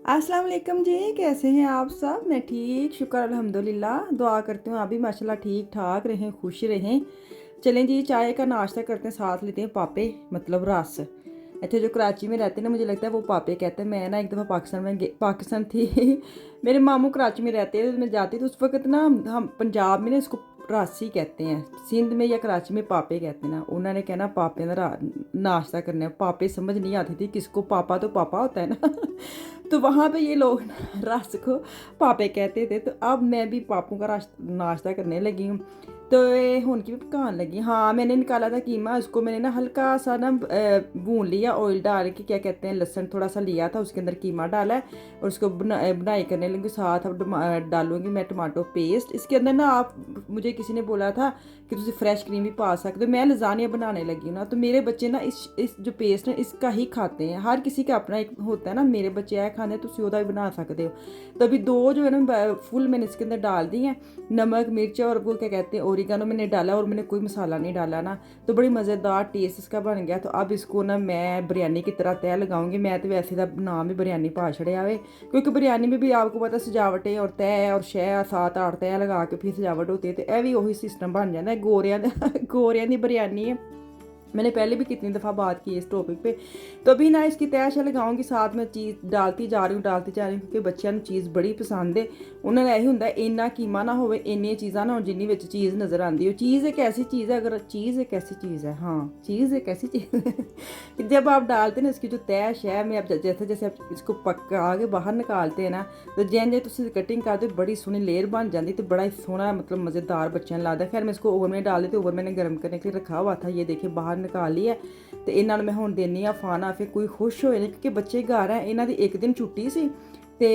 अस्सलाम वालेकुम जी, कैसे हैं आप सब? मैं ठीक, शुक्र अल्हम्दुलिल्लाह। दुआ करती हूँ आप भी माशाल्लाह ठीक ठाक रहें, खुश रहें। चलें जी, चाय का नाश्ता करते हैं, साथ लेते हैं पापे मतलब रस। इतने जो कराची में रहते हैं ना, मुझे लगता है वो पापे कहते हैं। मैं ना एक दफ़ा पाकिस्तान थी मेरे मामू कराची में रहते हैं, तो मैं जाती तो उस वक्त ना हम पंजाब में ना इसको रस ही कहते हैं, सिंध में या कराची में पापे कहते हैं ना। उन्होंने कहना पापे का नाश्ता करने, पापे समझ नहीं आती थी किसको, पापा तो पापा होता है ना तो वहाँ पे ये लोग रस को पापे कहते थे। तो अब मैं भी पापों का नाश्ता करने लगी हूँ। तो ये हुन की भी पकाने लगी। हाँ, मैंने निकाला था कीमा, उसको मैंने ना हल्का सा ना भून लिया, ऑयल डाल के, क्या कहते हैं, लहसुन थोड़ा सा लिया था, उसके अंदर कीमा डाला है और उसको बनाई करने लगी। साथ अब डालूंगी मैं टमाटो पेस्ट। इसके अंदर ना आप, मुझे किसी ने बोला था कि तुम फ्रैश क्रीम भी पा सकते हो। मैं लजानिया बनाने लगी ना, तो मेरे बच्चे ना इस जो पेस्ट है इसका ही खाते हैं। हर किसी का अपना एक होता है ना, मेरे बच्चे ऐ खाते, तुम ओदा भी बना सकते हो। तो अभी दो जो है ना फुल मैंने इसके अंदर डाल दी हैं, नमक मिर्च और वो क्या कहते हैं ओरिगानो मैंने डाला, और मैंने कोई मसाला नहीं डाला ना। तो बड़ी मज़ेदार टेस्ट इसका बन गया। तो अब इसको ना मैं बिरयानी की तरह तय लगाऊंगी। मैं तो वैसे का नाम ही बिरयानी पा छड़िया वे, क्योंकि बिरयानी में भी आपको पता सजावटें और तय और शह 7-8 तय लगा के फिर सजावट होती है। तो यह भी वही सिस्टम बन जाता है, गोरियां की बिरयानी है। मैंने पहले भी कितनी दफ़ा बात की इस टॉपिक पे। तो अभी ना इसकी तैश लगाऊंगी, साथ में चीज़ डालती जा रही हूँ क्योंकि बच्चों को चीज़ बड़ी पसंद है। उन्होंने यही होंगे इन्ना कीमा ना हो, इन्नियां चीज़ां ना हो जिन्नी विच चीज़ नज़र आती हो। चीज़ एक ऐसी चीज़ है, अगर चीज़ एक ऐसी चीज़ है, हाँ चीज़ एक ऐसी चीज़ है कि जब आप डालते ना इसकी जो तैश है, में आप जैसे जैसे आप इसको पका के बाहर निकालते हैं ना, तो जैन जे तुम कटिंग करते बड़ी सोहनी लेयर बन जाती, तो बड़ा ही सोहना मतलब मज़ेदार बच्चों लगता। खैर मैं इसको ओवन में डाल दी, तो ओवन मैंने गर्म करने के लिए रखा हुआ था। ये देखिए बाहर निकाल लिया। तो इन्होंने मैं हुण देनी आ फाना, फिर कोई खुश होए ने क्योंकि बच्चे घर है। इन्हों की एक दिन छुट्टी सी, ते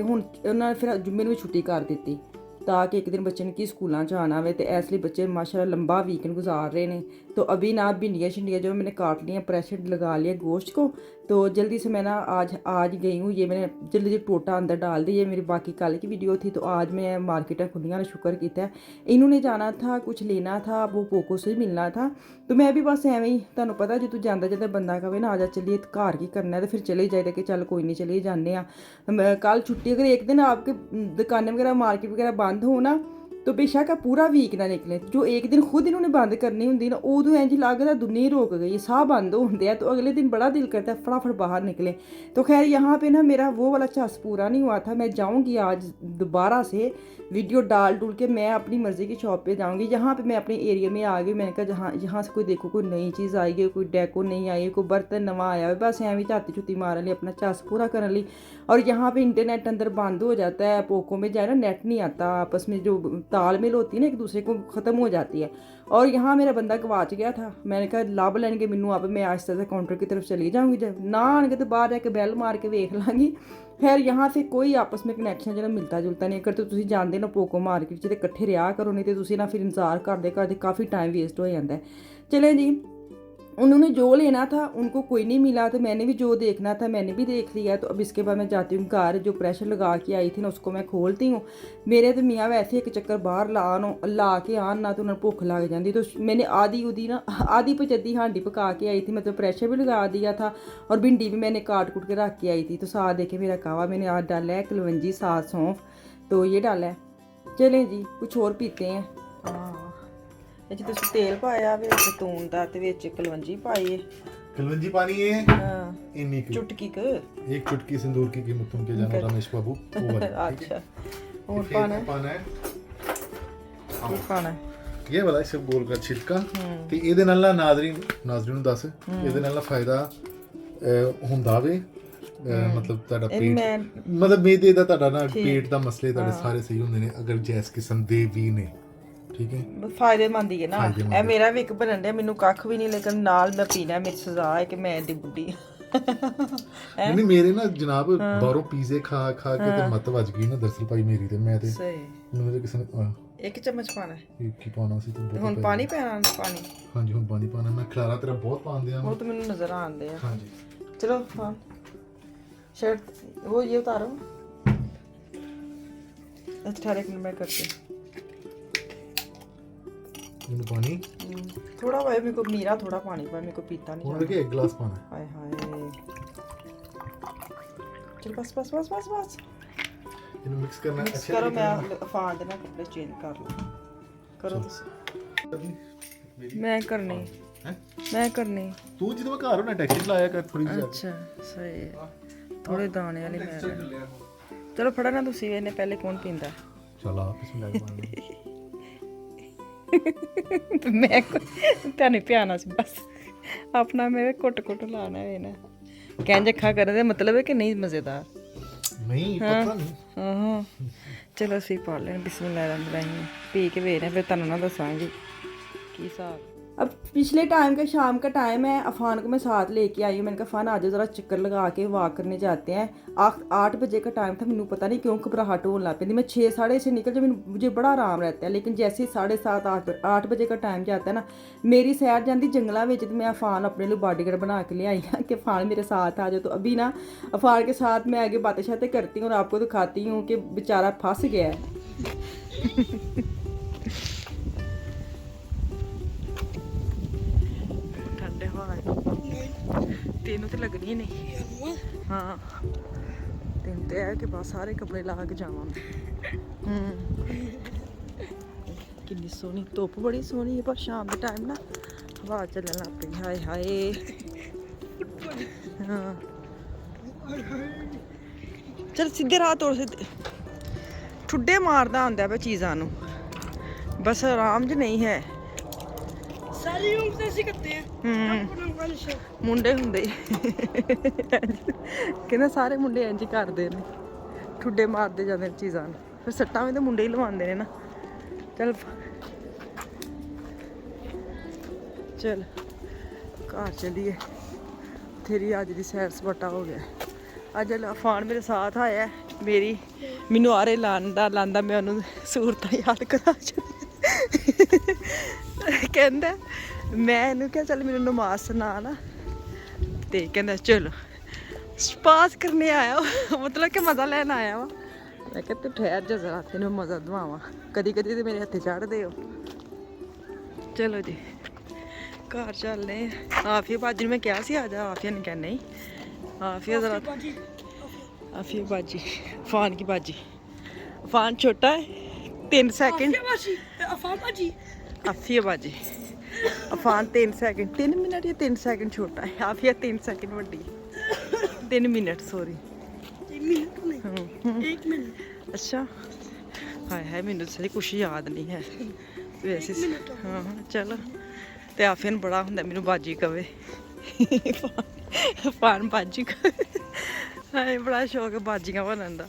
हुण उन्होंने फिर जुम्मे भी छुट्टी कर दी ताकि एक दिन बच्चे ने की स्कूलों जाना हो। तो इसलिए बच्चे माशाल्लाह लंबा वीकेंड गुजार रहे हैं। तो अभी ना भिंडियाँ शिंडियाँ जो मैंने काट लिया, प्रेशर लगा लिया गोश्त को। तो जल्दी से मैं ना आज गई हूँ, ये मैंने जल्दी जल्दी टोटा अंदर डाल दी। ये मेरी बाकी कल की वीडियो थी। तो आज मैं मार्केटें खुलियाँ, शुक्र किया है। इन्होंने जाना था, कुछ लेना था, वो पोको से मिलना था। तो मैं भी बस एवं ही, तुहानू पता जो तू जाता जाता बंदा कहे ना आ जा चलिए घर की करना है, तो फिर चले जाए कि चल कोई नहीं चले जाने। कल छुट्टी, अगर एक दिन आपके दुकानें वगैरह मार्केट वगैरह बंद हो ना, तो बेशक आप पूरा वीक ना निकले। जो एक दिन खुद इन्होंने बंद करनी होंगी ना, उदों इंज लगता दुनिया ही रोक गई, साह बंद होते हैं। तो अगले दिन बड़ा दिल करता है फटाफट बाहर निकले। तो खैर यहाँ पे ना मेरा वो वाला चस पूरा नहीं हुआ था। मैं जाऊँगी आज दोबारा से वीडियो डाल डूल के, मैं अपनी मर्ज़ी की शॉप पे जाऊँगी। यहाँ पे मैं अपने एरिया में आ गई। मैंने कहा जहाँ यहाँ से कोई देखो कोई नई चीज़ आई है, कोई डेको नहीं आई है, कोई बर्तन नवा आया है, बस एवं झाती छुती मारन ली, अपना चस पूरा करने ली। और यहाँ पे इंटरनेट अंदर बंद हो जाता है, पोको में जाए ना नेट नहीं आता, आपस में जो तालमेल होती है ना एक दूसरे को ख़त्म हो जाती है। और यहाँ मेरा बंदा गवाच गया था। मैंने कहा लभ लैनगे मैनू, अब मैं आहिस्ता से काउंटर की तरफ चली जाऊँगी, जब ना आएंगे तो बाहर जाके बैल मार के वेख लाँगी। खैर यहाँ से कोई आपस में कनैक्शन जो मिलता जुलता नहीं। अगर तो तुम जानते ना पोको मार्केट से इकट्ठे रहा करो, नहीं तो तुम ना फिर इंतजार करते करते काफ़ी टाइम वेस्ट हो जाता है। चले जी, उन्होंने जो लेना था उनको कोई नहीं मिला, तो मैंने भी जो देखना था मैंने भी देख लिया। तो अब इसके बाद मैं जाती हूँ घर। जो प्रेशर लगा के आई थी ना उसको मैं खोलती हूँ। मेरे तो मियाँ वैसे एक चक्कर बाहर ला के आन ना, तो उन्हें भुख लग जाती। तो मैंने आधी पचद्दी हांडी पका के आई थी, मतलब प्रेशर भी लगा दिया था और भिंडी भी मैंने काट कूट के रख के आई थी। तो साथ देखे मेरा कावा मैंने आज डाला है कलवंजी, साथ सौंफ, तो ये डाला है। चलें जी कुछ और पीते हैं। हाँ, ਇਹ 'ਚ ਤੁਸੀਂ ਤੇਲ ਪਾਇਆ ਵਿੱਚ ਤੂਨ ਦਾ ਤੇ ਵਿੱਚ ਕਲਵੰਜੀ ਪਾਈ ਹੈ। कलवंजी पानी है इन्हीं की चुटकी क एक चुटकी सिंदूर की कीमत तुम के जानो रमेश बाबू वो वाली, ठीक है? अच्छा और पाना है ये पाना ये वाला इसे गोल का छिटका ਤੇ ਇਹਦੇ ਨਾਲ ਨਾ ਨਾਜ਼ਰੀਨ ਨੂੰ ਦੱਸ ਇਹਦੇ ਨਾਲ ਨਾ ਫਾਇਦਾ ਹੁੰਦਾ ਵੇ। ਮਤਲਬ ਤੁਹਾਡਾ ਪੇਟ, ਮਤਲਬ ਮੇਦੇ ਦਾ ਤੁਹਾਡਾ ਨਾ ਪੇਟ ਦਾ ਮਸਲੇ ਤੁਹਾਡੇ ਸਾਰੇ ਸਹੀ ਹੁੰਦੇ ਨੇ ਅਗਰ ਜੈਸ ਕਿਸਮ ਦੇ ਵੀ ਨੇ, ठीक है? फायदेमंद ही है ना। ए मेरा भी एक बनन दिया, मैनू कख भी नहीं, लेकिन नाल मैं पीना, मेरी सजा है कि मैं एडी बुढ़ी नहीं मेरे ना जनाब बाहरों पीजे खा खा के ते मत वज गई ना दरअसल भाई मेरी ते मैं ते मैनू ते किसी ने एक चम्मच पाना है, एक ही पाना सी ते हुन पानी पैना पानी। हाँ जी हुन पानी पाना। मैं खलारा तेरा बहुत पान दिया वो तो मैनू नजर आंदे हैं। हाँ जी चलो हाँ शर्ट वो ये उतारो। अच्छा ठहरे एक मिनट मैं करती हूँ। पानी थोड़ा भाई मेरे को मीरा थोड़ा पानी पर मेरे को पीता नहीं और के एक गिलास पाना हाय हाय। चल बस बस बस बस बस ਇਹਨੂੰ ਮਿਕਸ ਕਰਨਾ मिक्स ਅੱਛਾ करो मैं अफान दे ना कपड़े चेंज कर लो करो तुसी मैं करनी ਹੈ मैं करनी ਤੂੰ ਜਦੋਂ ਮੈਂ ਘਰ ਹੋਣਾ ਟੈਕਸੀ ਲਾਇਆ ਕਰ ਥੋੜੀ ਜਿਹੀ अच्छा सही है थोड़े दाने वाली मैं चलो फड़ा ना तुसी ਇਹਨੇ ਪਹਿਲੇ ਕੌਣ ਪੀਂਦਾ ਚਲ ਆ ਬਿਸਮਿਲ੍ਲਾਹਿਰ ਮੈਂ ਤੈਨੂੰ ਪਿਆਣਾ ਸੀ ਬਸ ਆਪਣਾ ਮੇਰੇ ਕੁੱਟ ਲਾਣਾ ਹੈ ਨਾ ਕਹਿੰਜ ਅੱਖਾਂ ਕਰਨ ਦਾ ਮਤਲਬ ਹੈ ਕਿ ਨਹੀਂ ਮਜ਼ੇਦਾਰ ਨਹੀਂ ਪਤਾ ਨਹੀਂ ਹਾਂ ਚਲੋ ਅਸੀਂ ਪੜ ਲੈਣ बिस्मिल्लाहिर्रहमानिर्रहीम पी के ਵੇਖਦੇ ਫਿਰ ਤੁਹਾਨੂੰ ਨਾ ਦੱਸਾਂਗੀ ਕੀ ਹਿਸਾਬ अब पिछले टाइम का शाम का टाइम है अफान को मैं साथ लेके आई हूँ मैंने कहा अफान आज ज़रा चक्कर लगा के वॉक करने जाते हैं 8 बजे का टाइम था मैंने पता नहीं क्यों घबराहट होने लग पैंती मैं 6 साढ़े 6 निकल जाए मुझे बड़ा आराम रहता है लेकिन जैसे ही 7:30 8 बजे का टाइम जाता है ना मेरी सैर जाती जंगलों में तो मैं अफान अपने लिए बॉडीगार्ड बना के ले आई हाँ कि अफान मेरे साथ आ जाओ तो अभी ना अफान के साथ मैं आगे बातें शातें करती हूँ और आपको दिखाती हूँ कि बेचारा फंस गया है ठंडे हवा तेनों तो लगनी ही नहीं हाँ तेन तो है कि बस सारे कपड़े ला के जावा कितनी सोहनी धुप्प बड़ी सोहनी है पर शाम के टाइम ना हवा चलन लग पई हाय हाय हाँ चल सीधे राह तोड़ सीधे ठुड्डे मारदा आंदा पे चीज़ां नूं बस आराम ज नहीं है सारी उम्र से करते हैं ਮੁੰਡੇ ਹੁੰਦੇ ਕਹਿੰਦੇ ਸਾਰੇ ਮੁੰਡੇ ਇੰਜ ਹੀ ਕਰਦੇ ਨੇ ਠੁੱਡੇ ਮਾਰਦੇ ਜਾਂਦੇ ਨੇ ਚੀਜ਼ਾਂ ਨੂੰ ਫਿਰ ਸੱਟਾਂ ਵੀ ਤਾਂ ਮੁੰਡੇ ਹੀ ਲਵਾਉਂਦੇ ਨੇ ਨਾ ਚਲ ਚਲ ਘਰ ਚਲੀਏ ਤੇਰੀ ਅੱਜ ਦੀ ਸੈਰ ਸਪਾਟਾ ਹੋ ਗਿਆ ਅੱਜ ਅਫਾਨ ਮੇਰੇ ਸਾਥ ਆਇਆ ਮੇਰੀ ਮੈਨੂੰ ਆਰੇ ਲਾਂਦਾ ਮੈਂ ਉਹਨੂੰ ਸੂਰਤਾਂ ਯਾਦ ਕਰਾ ਕਹਿੰਦਾ ਮੈਂ ਇਹਨੂੰ ਕਿਹਾ ਚੱਲ ਮੈਨੂੰ ਨਮਾਜ਼ ਸੁਣਾ ਨਾ ਤੇ ਕਹਿੰਦਾ ਚਲੋ ਸਪਾਸ ਕਰਨੇ ਆਇਆ ਮਤਲਬ ਕਿ ਮਜ਼ਾ ਲੈਣ ਆਇਆ ਵਾ ਮੈਂ ਕਿਹਾ ਤੂੰ ਠਹਿਰ ਜਾ ਜ਼ਰਾ ਤੈਨੂੰ ਮਜ਼ਾ ਦਵਾਵਾਂ ਕਦੀ ਕਦੀ ਤੇ ਮੇਰੇ ਹੱਥੇ ਚੜ੍ਹਦੇ ਹੋ ਚਲੋ ਜੀ ਘਰ ਚੱਲਦੇ ਆਫੀਆ ਬਾਜੀ ਨੂੰ ਮੈਂ ਕਿਹਾ ਸੀ ਆ ਜਾ ਆਫੀਆ ਨੇ ਕਿਹਾ ਨਹੀਂ ਆਫੀਆ ਜ਼ਰਾ ਆਫੀਆ ਬਾਜੀ ਅਫਾਨ ਕੀ ਬਾਜੀ ਅਫਾਨ ਛੋਟਾ ਹੈ 3 सेकंड आफिया बाजी अफान 3 सेकंड 3 मिनट या 3 सेकंड छोटा है आफिया 3 सेकंड वड्डी 3 मिनट सॉरी 1 मिनट अच्छा हाय हाय मैनू सही कुछ याद नहीं है वैसे हाँ चलो ते आफिया नूं बड़ा हुंदा मैनू बाजी कवे अफान बाजी हाय बड़ा शौक है बाजियां बनन दा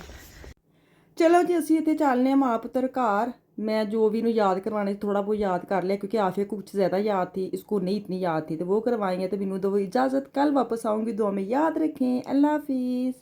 चलो जी ਅਸੀਂ ਇੱਥੇ ਚੱਲਨੇ ਆ ਮਾਂ ਪੁੱਤਰ ਘਰ मैं जो भी इन्हें याद करवाने थोड़ा बहुत याद कर लिया क्योंकि आफिया कुछ ज़्यादा याद थी इसको नहीं इतनी याद थी तो वो करवाएंगे तो मैनू दो इजाज़त कल वापस आऊँगी दुआ में याद रखें अल्लाह हाफिज़।